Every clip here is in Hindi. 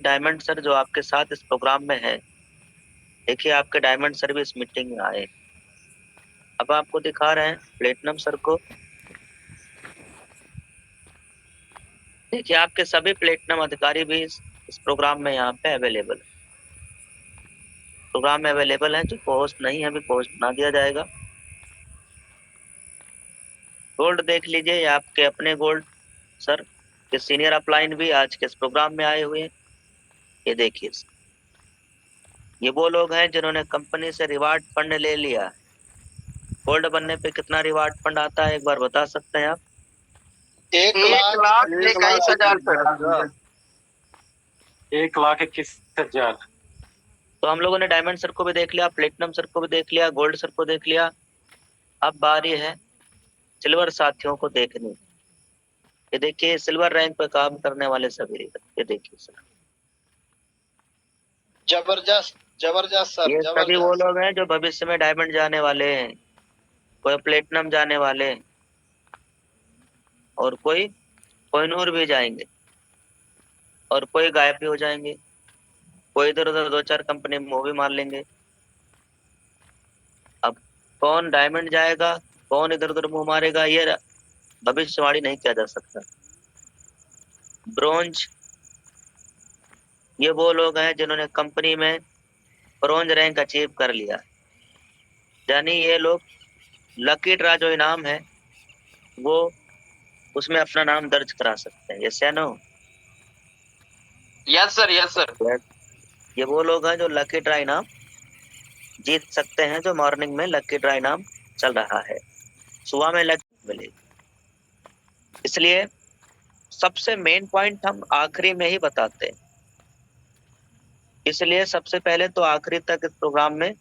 डायमंड सर जो आपके साथ इस प्रोग्राम में है, देखिए आपके डायमंड सर भी इस मीटिंग में आए। अब आपको दिखा रहे हैं प्लेटिनम सर को। देखिए आपके सभी प्लेटिनम अधिकारी भी इस प्रोग्राम में यहाँ पे अवेलेबल है। प्रोग्राम में अवेलेबल है। जो पोस्ट नहीं है अभी पोस्ट बना दिया जाएगा। गोल्ड देख लीजिए, ये आपके अपने गोल्ड सर के सीनियर अपलाइन भी आज के इस प्रोग्राम में आए हुए हैं। ये देखिए, ये वो लोग हैं जिन्होंने कंपनी से रिवार्ड फंड ले लिया। गोल्ड बनने पे कितना रिवार्ड फंड आता है एक बार बता सकते हैं आप? 1,21,000 सर। 1,21,000। तो हम लोगों ने डायमंड सर को भी देख लिया, प्लेटिनम सर को भी देख लिया, गोल्ड सर को देख लिया। अब बारी है सिल्वर साथियों को देखनी। ये देखिए सिल्वर रैंक पे काम करने वाले सभी, ये देखिए सर, जबरदस्त जबरदस्त सर, ये सभी वो जबरदस्त। लोग हैं जो भविष्य में डायमंड जाने वाले हैं। कोई प्लेटिनम जाने वाले हैं और कोई कोहिनूर भी जाएंगे और कोई गायब भी हो जाएंगे। कोई इधर उधर दो चार कंपनी में मूव भी मार लेंगे। अब कौन डायमंड जाएगा, कौन इधर उधर मुंह मारेगा, ये भविष्यवाणी नहीं किया जा सकता। ब्रोंज, ये वो लोग हैं जिन्होंने कंपनी में ब्रोंज रैंक अचीव कर लिया। यानी ये लोग लकी ड्रा जो इनाम है वो उसमें अपना नाम दर्ज करा सकते हैं। यस या no? Yes sir, yes sir. ये वो लोग हैं जो लकी ड्रा इनाम जीत सकते हैं। जो मॉर्निंग में लकी ड्रा इनाम चल रहा है, सुबह में लकी मिलेगी। इसलिए सबसे मेन पॉइंट हम आखिरी में ही बताते हैं। इसलिए सबसे पहले तो आखिरी तक इस प्रोग्राम में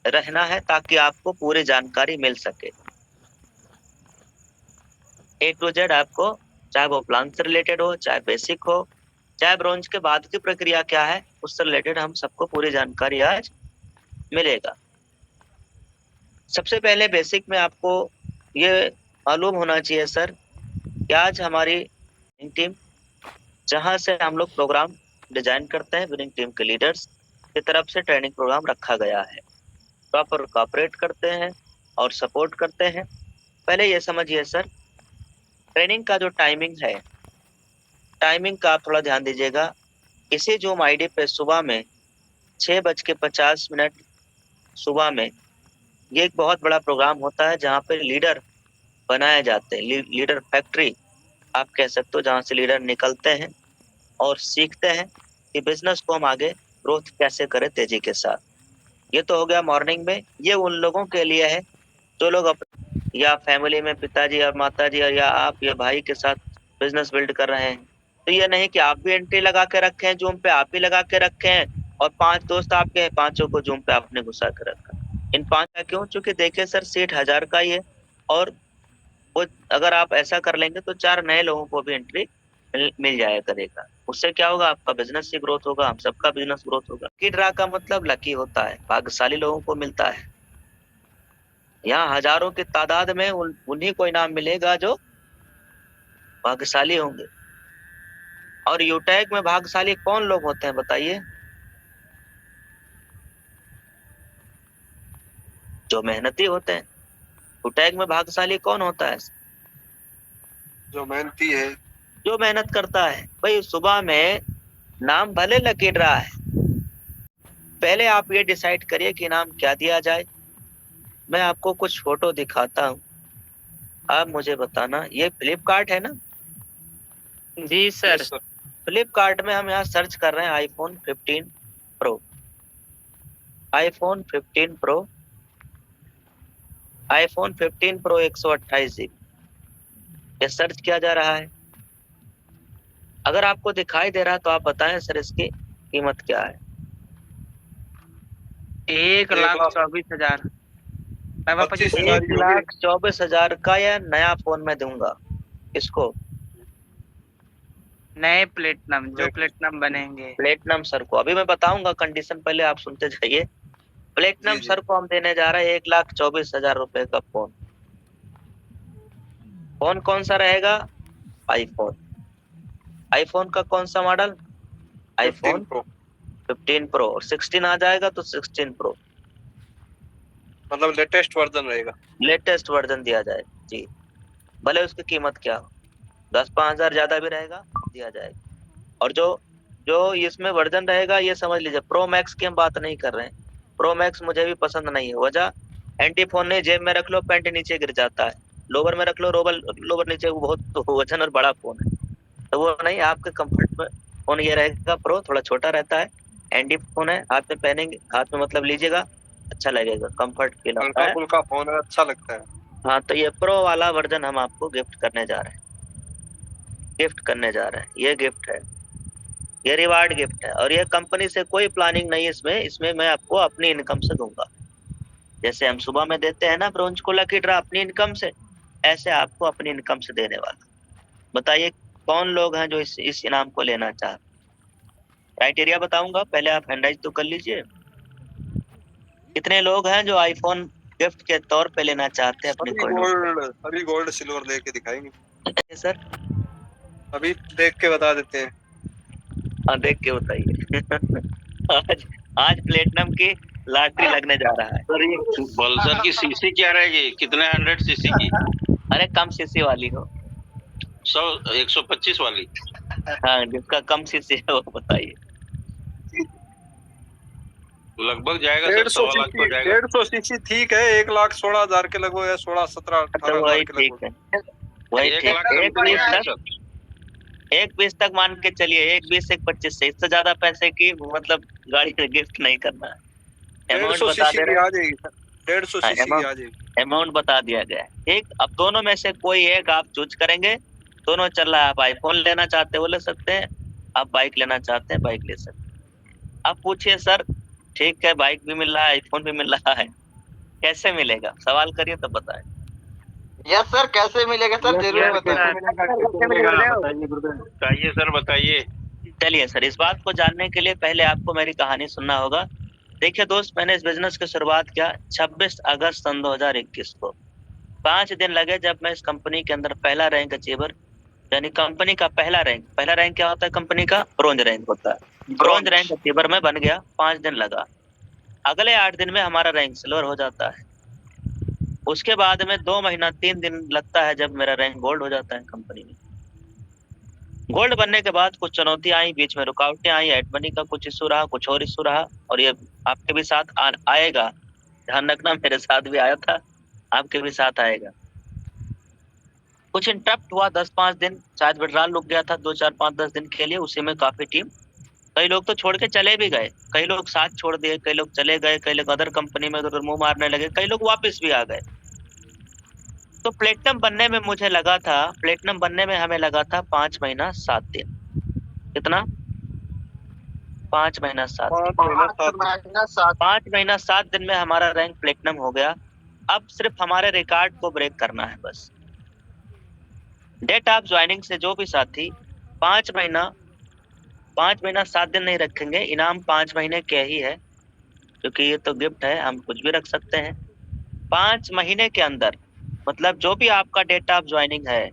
रहना है ताकि आपको पूरी जानकारी मिल सके। ए टू जेड आपको, चाहे वो प्लान से रिलेटेड हो, चाहे बेसिक हो, चाहे ब्रोंज के बाद की प्रक्रिया क्या है उससे रिलेटेड हम सबको पूरी जानकारी आज मिलेगा। सबसे पहले बेसिक में आपको ये मालूम होना चाहिए सर कि आज हमारी टीम जहां से हम लोग प्रोग्राम डिजाइन करते हैं, विनिंग टीम के लीडर्स की तरफ से ट्रेनिंग प्रोग्राम रखा गया है। प्रॉपर कॉपरेट करते हैं और सपोर्ट करते हैं। पहले ये समझिए सर, ट्रेनिंग का जो टाइमिंग है, टाइमिंग का आप थोड़ा ध्यान दीजिएगा। इसी जूम आईडी पे सुबह में 6:50 सुबह में ये एक बहुत बड़ा प्रोग्राम होता है जहाँ पे लीडर बनाए जाते हैं। लीडर फैक्ट्री आप कह सकते हो, जहाँ से लीडर निकलते हैं और सीखते हैं कि बिजनेस को हम आगे ग्रोथ कैसे करें तेजी के साथ। ये तो हो गया मॉर्निंग में। ये उन लोगों के लिए है जो लोग या फैमिली में पिताजी और माताजी और या आप या भाई के साथ बिजनेस बिल्ड कर रहे हैं। तो ये नहीं कि आप भी एंट्री लगा के रखे हैं जूम पे, आप भी लगा के रखे हैं और 5 दोस्त आपके हैं, पांचों को जूम पे आपने घुसा के रखा। इन 5 का क्यों? चूंकि देखिए सर, सीट 1000 का ही है और वो अगर आप ऐसा कर लेंगे तो 4 नए लोगों को भी एंट्री मिल जाया करेगा। उससे क्या होगा? आपका बिजनेस ही ग्रोथ होगा, हम सबका बिजनेस ग्रोथ होगा। लकी ड्रा का मतलब लकी होता है, भाग्यशाली लोगों को मिलता है। यहाँ हजारों की तादाद में उन्हीं को इनाम मिलेगा जो भाग्यशाली होंगे। और यूटैग में भाग्यशाली कौन लोग होते हैं बताइए? जो मेहनती होते हैं। यूटैग में भाग्यशाली कौन होता है? जो मेहनती है, जो मेहनत करता है। भाई सुबह में नाम भले लकी ड्रा है, पहले आप ये डिसाइड करिए कि नाम क्या दिया जाए। मैं आपको कुछ फोटो दिखाता हूँ, आप मुझे बताना। ये फ्लिपकार्ट है ना? जी सर। फ्लिपकार्ट में हम यहाँ सर्च कर रहे हैं iPhone 15 pro. IPhone 15 pro, iPhone 15 pro 128 GB ये सर्च किया जा रहा है। अगर आपको दिखाई दे रहा है तो आप बताएं सर इसकी कीमत क्या है? 1,24,000। 1,24,000 का यह नया फोन मैं दूंगा। इसको नए प्लेटिनम, जो प्लेटिनम बनेंगे। प्लेटिनम सर को अभी मैं बताऊंगा कंडीशन, पहले आप सुनते जाइए। प्लेटिनम सर को हम देने जा रहे हैं 1,24,000 रुपए का फोन। फोन कौन सा रहेगा? आईफोन। आईफोन का कौन सा मॉडल? आईफोन 15 प्रो, और 16 आ जाएगा तो 16 प्रो, मतलब लेटेस्ट वर्जन रहेगा, लेटेस्ट वर्जन दिया जाएगा जी। भले उसकी कीमत क्या हो, 10-5 हजार ज्यादा भी रहेगा, दिया जाएगा। और जो जो इसमें वर्जन रहेगा, ये समझ लीजिए, प्रो मैक्स की हम बात नहीं कर रहे हैं। प्रो मैक्स मुझे भी पसंद नहीं है। वजह, एंटी फोन नहीं, जेब में रख लो पैंट नीचे गिर जाता है, लोवर में रख लो लोवर नीचे, वो बहुत तो वजन और बड़ा फोन है, तो वो नहीं। आपके कंफर्ट में फोन ये रहेगा, प्रो थोड़ा छोटा रहता है, एंटी फोन है, हाथ में पहनेंगे, हाथ में मतलब लीजिएगा, अच्छा लगेगा, कंफर्ट फील होता हल्का है। फुल्का फोन है, अच्छा लगता है। हाँ, तो ये प्रो वाला वर्जन हम आपको गिफ्ट करने जा रहे हैं, गिफ्ट करने जा रहे हैं, ये गिफ्ट है, ये रिवार्ड गिफ्ट है। और ये कंपनी से कोई प्लानिंग नहीं है इसमें, इसमें मैं आपको अपनी इनकम से दूंगा। जैसे हम सुबह में देते हैं ना ब्रोंज को लकी ड्रा अपनी इनकम से, ऐसे आपको अपनी इनकम से देने वाला। बताइए कौन लोग हैं जो इस इनाम को लेना चाहते हैं? क्राइटेरिया बताऊंगा, पहले आप हैंडराइज तो कर लीजिए। कितने लोग हैं जो आईफोन गिफ्ट के तौर पे लेना चाहते हैं अपने कोई? अभी गोल्ड सिल्वर लेके दिखाएंगे सर, अभी देख के बता देते हैं। हाँ देख के बताइए। आज आज प्लेटिनम की लॉटरी लगने जा रहा है। सर, ये पल्सर की सीसी क्या रहेगी, कितने 100 सीसी की? अरे कम सीसी वाली हो, 125 वाली। हाँ जिसका कम सीसी है वो बताइए। लगभग जाएगा सर, 1.25 लाख तो जाएगा। 150 सीसी ठीक है, 1,16,000 के लगभग है, 16-17-18 वही हजार के ठीक लगभग। है, वही 1 ठीक। लाख का एक तो बीस जाएगा तक, सर। 1 20 तक मान के चलिए, 1 20 से 25 से, इससे ज्यादा पैसे की मतलब गाड़ी गिफ्ट नहीं करना है। अमाउंट 150 बता सीसी दे की रहे आ जाएगी सर, 150 हैं, सीसी की आ जाएगी। अमाउंट बता दिया गया है। ठीक, अब दोनों में से कोई एक आप चूज करेंगे, दोनों चल रहा है। आप आईफोन लेना चाहते हैं वो ले सकते हैं, आप बाइक लेना चाहते हैं बाइक ले सकते हैं। आप पूछिए सर, ठीक है बाइक भी मिल रहा है आईफोन भी मिल रहा है, कैसे मिलेगा? सवाल करिए तब बताएं। यस सर, कैसे मिलेगा सर, जरूर बताएं। बताइए सर, बताइए। चलिए सर, इस बात को जानने के लिए पहले आपको मेरी कहानी सुनना होगा। देखिए दोस्त, मैंने इस बिजनेस की शुरुआत किया 26 अगस्त सन 2021 को। 5 दिन लगे जब मैं इस कंपनी के अंदर पहला रैंक अचीवर, यानी कंपनी का पहला रैंक क्या होता है कंपनी का? ब्रोंज रैंक होता है। ब्रोंज रैंक अचीवर में बन गया, 5 दिन लगा। अगले 8 दिन में हमारा रैंक सिल्वर हो जाता है। उसके बाद में 2 महीना 3 दिन लगता है जब मेरा रैंक गोल्ड हो जाता है कंपनी में। गोल्ड बनने के बाद कुछ चुनौतियां आई, बीच में रुकावटें आई, एड मनी का कुछ इशू रहा, कुछ और इशू रहा, और ये आपके भी साथ आएगा, ध्यान रखना, मेरे साथ भी आया था, आपके भी साथ आएगा। कुछ इंटरप्ट हुआ 10-5 दिन, शायद विड्रॉल रुक गया था 2-4-5-10 दिन के लिए, उसी में काफी टीम, कई लोग तो छोड़ के चले भी गए, कई लोग साथ छोड़ दिए, कई लोग चले गए, कई लोग अदर कंपनी में उधर मुंह मारने लगे, कई लोग वापस भी आ गए। तो प्लेटिनम बनने में मुझे लगा था, प्लेटिनम बनने में हमें लगा था 5 महीना 7 दिन। कितना? 5 महीना 7 दिन। 5 महीना 7 दिन में हमारा रैंक प्लेटिनम हो गया। अब सिर्फ हमारे रिकॉर्ड को ब्रेक करना है बस। डेट ऑफ ज्वाइनिंग से जो भी साथी 5 महीना 7 दिन नहीं रखेंगे, इनाम 5 महीने के ही है, क्योंकि ये तो गिफ्ट है, हम कुछ भी रख सकते हैं। 5 महीने के अंदर, मतलब जो भी आपका डेट ऑफ ज्वाइनिंग है,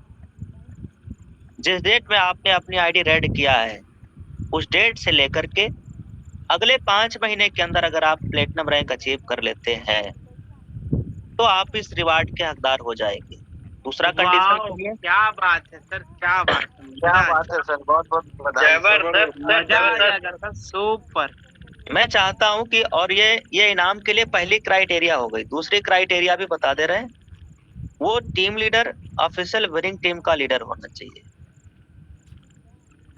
जिस डेट में आपने अपनी आईडी रेड किया है, उस डेट से लेकर के अगले 5 महीने के अंदर अगर आप प्लेटिनम रैंक अचीव कर लेते हैं तो आप इस रिवार्ड के हकदार हो जाएंगे। दूसरा कंडीशन, क्या बात है सर, क्या बात है, क्या बात है सर, बहुत बहुत बधाई। मजा आ जाएगा सर, सुपर। मैं चाहता हूं कि, और ये इनाम के लिए पहली क्राइटेरिया हो गई, दूसरी क्राइटेरिया भी बता दे रहे हैं, वो team leader official winning team का लीडर होना चाहिए,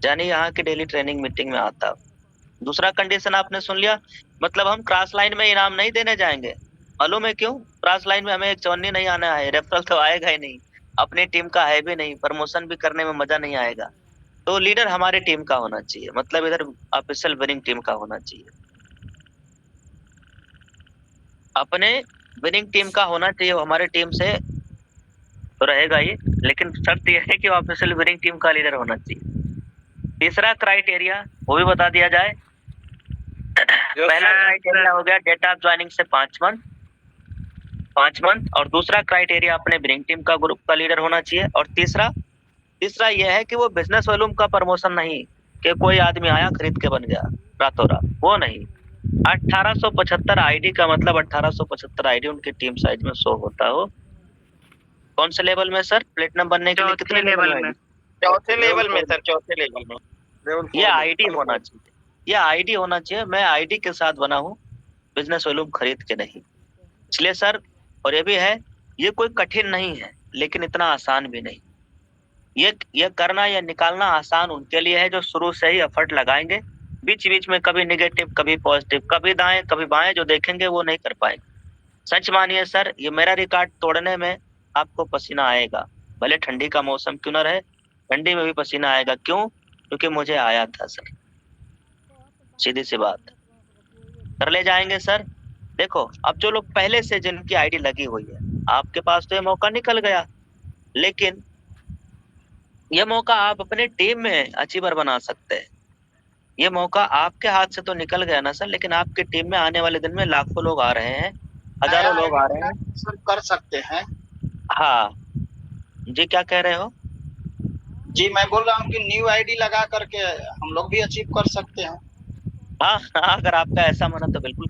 यानी यहाँ की डेली ट्रेनिंग मीटिंग में आता। दूसरा कंडीशन आपने सुन लिया, मतलब हम क्रॉस लाइन में इनाम नहीं देने जाएंगे। मालूम है क्यों? क्रॉस लाइन में हमें एक चवन्नी नहीं आना है, रेफरल तो आएगा ही नहीं, अपनी टीम का है भी नहीं, प्रमोशन भी करने में मजा नहीं आएगा। तो लीडर हमारी टीम का होना चाहिए, मतलब इधर ऑफिशियल विनिंग टीम का होना चाहिए, अपने विनिंग टीम का होना चाहिए, वो हमारे टीम से तो रहेगा ही, लेकिन शर्त यह है कि वो ऑफिशियल विनिंग टीम का लीडर होना चाहिए। तीसरा क्राइटेरिया वो भी बता दिया जाए। पहला क्राइटेरिया हो गया डेट ऑफ ज्वाइनिंग से 5 मंथ, और दूसरा क्राइटेरिया अपने विनिंग टीम का ग्रुप का लीडर होना चाहिए, और तीसरा यह है कि वो बिजनेस वॉल्यूम का प्रमोशन नहीं, कि कोई आदमी आया खरीद के बन गया रातों रात, वो नहीं। 1875 आईडी का मतलब 1875 आईडी उनकी टीम साइज में शो होता हो। कौन से लेवल में सर प्लेटिनम बनने के लिए चौथे कितने लेवल लेवल में। में? चौथे लेवल में सर, चौथे लेवल में। लेवल ये 4 में। आईडी होना चाहिए, ये आईडी होना चाहिए। मैं आईडी के साथ बना हूँ, बिजनेस वॉल्यूम खरीद के नहीं। इसलिए सर, और ये भी है, ये कोई कठिन नहीं है लेकिन इतना आसान भी नहीं। ये करना या निकालना आसान उनके लिए है जो शुरू से ही एफर्ट लगाएंगे। बीच बीच में कभी नेगेटिव, कभी पॉजिटिव, कभी दाएं कभी बाएं जो देखेंगे वो नहीं कर पाएंगे। सच मानिए सर, ये मेरा रिकॉर्ड तोड़ने में आपको पसीना आएगा, भले ठंडी का मौसम क्यों न रहे, ठंडी में भी पसीना आएगा। क्यों? क्योंकि मुझे आया था सर, सीधी सी बात। कर ले जाएंगे सर। देखो, अब जो लोग पहले से जिनकी आईडी लगी हुई है, आपके पास तो ये मौका निकल गया, लेकिन ये मौका आप अपने टीम में अचीवर बना सकते हैं। ये मौका आपके हाथ से तो निकल गया ना सर, लेकिन आपकी टीम में आने वाले दिन में लाखों लोग आ रहे हैं, हजारों लोग आ रहे हैं। सर कर सकते हैं। हाँ जी, क्या कह रहे हो? जी मैं बोल रहा हूँ कि न्यू आईडी लगा करके हम लोग भी अचीव कर सकते हैं। हाँ हाँ, अगर आपका ऐसा मन है तो बिल्कुल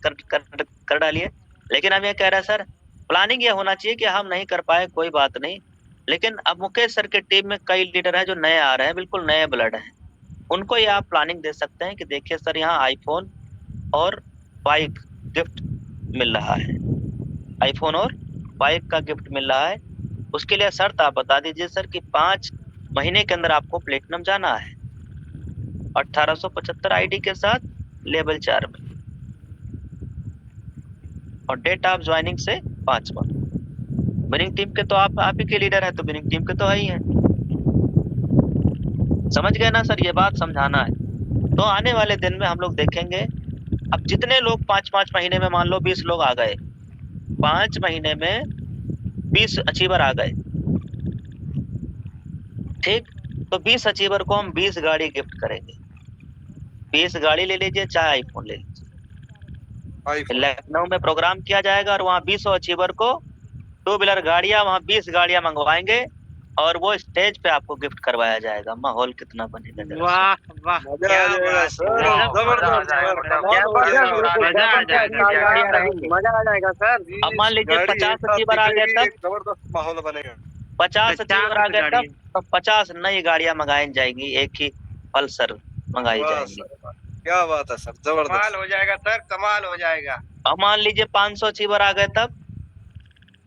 कर डालिए। लेकिन हम ये कह रहे हैं सर, प्लानिंग ये होना चाहिए कि हम नहीं कर पाए कोई बात नहीं, लेकिन अब मुकेश सर के टीम में कई लीडर हैं जो नए आ रहे हैं, बिल्कुल नए ब्लड हैं। उनको ये आप प्लानिंग दे सकते हैं कि देखिए सर, यहाँ आईफोन और बाइक गिफ्ट मिल रहा है, आईफोन और बाइक का गिफ्ट मिल रहा है। उसके लिए शर्त आप बता दीजिए सर कि 5 महीने के अंदर आपको प्लेटिनम जाना है 1875 आईडी के साथ लेवल 4 में, और डेट ऑफ ज्वाइनिंग से 5 मंथ। विनिंग टीम के तो आप ही के लीडर है, तो विनिंग टीम के तो है ही है। समझ गए ना सर? ये बात समझाना है। तो आने वाले दिन में हम लोग देखेंगे, अब जितने लोग 5-5 महीने में, मान लो 20 लोग आ गए, 5 महीने में 20 अचीवर आ गए, ठीक? तो 20 अचीवर को हम 20 गाड़ी गिफ्ट करेंगे। 20 गाड़ी ले लीजिए, चाहे आईफोन ले लीजिए। लखनऊ में प्रोग्राम किया जाएगा और वहाँ 20 अचीवर को 2 व्हीलर गाड़ियां, वहाँ 20 गाड़ियां मंगवाएंगे और वो स्टेज पे आपको गिफ्ट करवाया जाएगा। माहौल कितना बनेगा जरा वाह वाह, मजा आ जाएगा सर, जबरदस्त मजा आ जाएगा सर। अब मान लीजिए 50 अचीवर आ गए तब, जबरदस्त माहौल बनेगा। 50 अचीवर आ गए तब तो 50 नई गाड़ियां मंगाई जाएंगी, एक ही पल्सर मंगाई जाएंगी। क्या बात है सर, जबरदस्त, कमाल हो जाएगा सर, कमाल हो जाएगा। अब मान लीजिए 500 अचीवर आ गए तब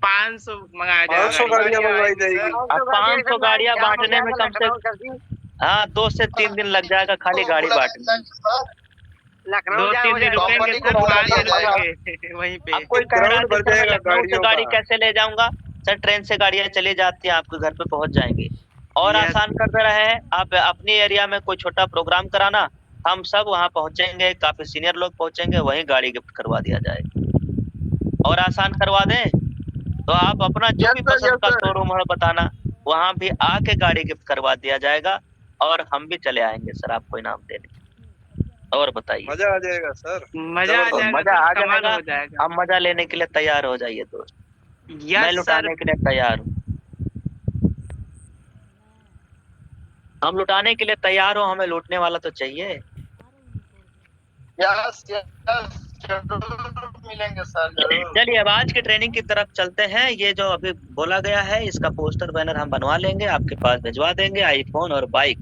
500 मंगाया जाएगा। 500 गाड़ियां मंगवाई जाएगी। अब 500 गाड़ियां बांटने में कम से 2 से 3 दिन लग जाएगा खाली गाड़ी बांटने में। लखनऊ 2-3 दिन रुकेंगे सर, गाड़ी रुकेंगे वहीं पे। अब कोई कह रहा है ग्राउंड भर कि मैं जाएगा लखनऊ से गाड़ियों गाड़ी का। कैसे ले जाऊंगा? सर, ट्रेन से गाड़ियां चली जाती हैं, आपके घर पे पहुंच जाएंगी। और Yes. आसान कर दे रहे हैं, आप अपनी एरिया में कोई छोटा प्रोग्राम कराना, हम सब वहां पहुंचेंगे, काफी सीनियर लोग पहुंचेंगे, वहीं गाड़ी गिफ्ट करवा दिया जाएगा। और आसान करवा दें तो आप अपना जो भी पसंद का शोरूम है बताना, वहां भी आके गाड़ी गिफ्ट करवा दिया जाएगा और हम भी चले आएंगे सर आपको इनाम देने। और बताइए। मजा आ जाएगा सर, मजा आ जाएगा, मजा आ कमाल जाएगा। हो जाएगा। हम मजा लेने के लिए तैयार हो जाइए दोस्त, मैं यस सर, लुटाने के लिए तैयार हूँ। हम लुटाने के लिए तैयार हो, हमें लूटने वाला तो चाहिए। यस यस जरूर मिलेंगे सर, जरूर। चलिए अब आज की ट्रेनिंग की तरफ चलते हैं। ये जो अभी बोला गया है, इसका पोस्टर बैनर हम बनवा लेंगे, आपके पास भिजवा देंगे। आईफोन और बाइक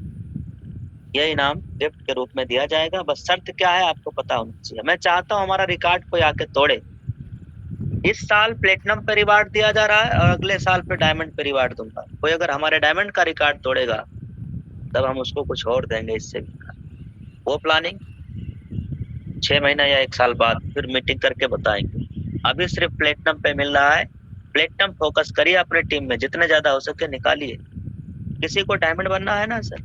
ये इनाम गिफ्ट के रूप में दिया जाएगा। बस शर्त क्या है आपको पता होनी चाहिए। मैं चाहता हूँ हमारा रिकॉर्ड कोई आके तोड़े। इस साल प्लेटिनम पे रिवार्ड दिया जा रहा है और अगले साल पे डायमंड पे रिवार्ड दूंगा। कोई अगर हमारे डायमंड का रिकॉर्ड तोड़ेगा तब हम उसको कुछ और देंगे इससे भी। वो प्लानिंग 6 महीना या 1 साल बाद फिर मीटिंग करके बताएंगे। अभी सिर्फ प्लेटिनम पे मिल रहा है। प्लेटिनम फोकस करिए अपने टीम में, जितने ज्यादा हो सके निकालिए। किसी को डायमंड बनना है ना सर,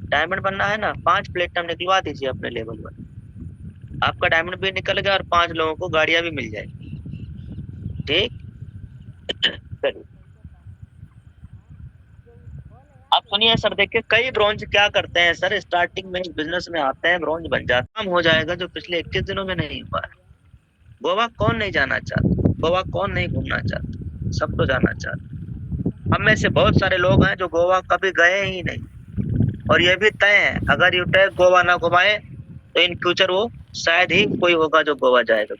डायमंड बनना है ना, 5 प्लेटिनम निकलवा दीजिए अपने लेवल पर। आपका डायमंड भी निकल गया और 5 लोगों को गाड़ियां भी मिल जाएगी। ठीक, चलिए आप सुनिए सर। देखिए, कई ब्रॉन्ज क्या करते हैं सर, स्टार्टिंग में बिजनेस में आते हैं, ब्रॉन्ज बन जाता है, हो जाएगा जो पिछले 21 दिनों में नहीं हुआ है। गोवा कौन नहीं जाना चाहता, गोवा कौन नहीं घूमना चाहता, सब तो जाना चाहता। हम में से बहुत सारे लोग हैं जो गोवा कभी गए ही नहीं, और यह भी तय है अगर यूटेक गोवा ना घुमाए तो इन फ्यूचर वो शायद ही कोई होगा जो गोवा जाएगा।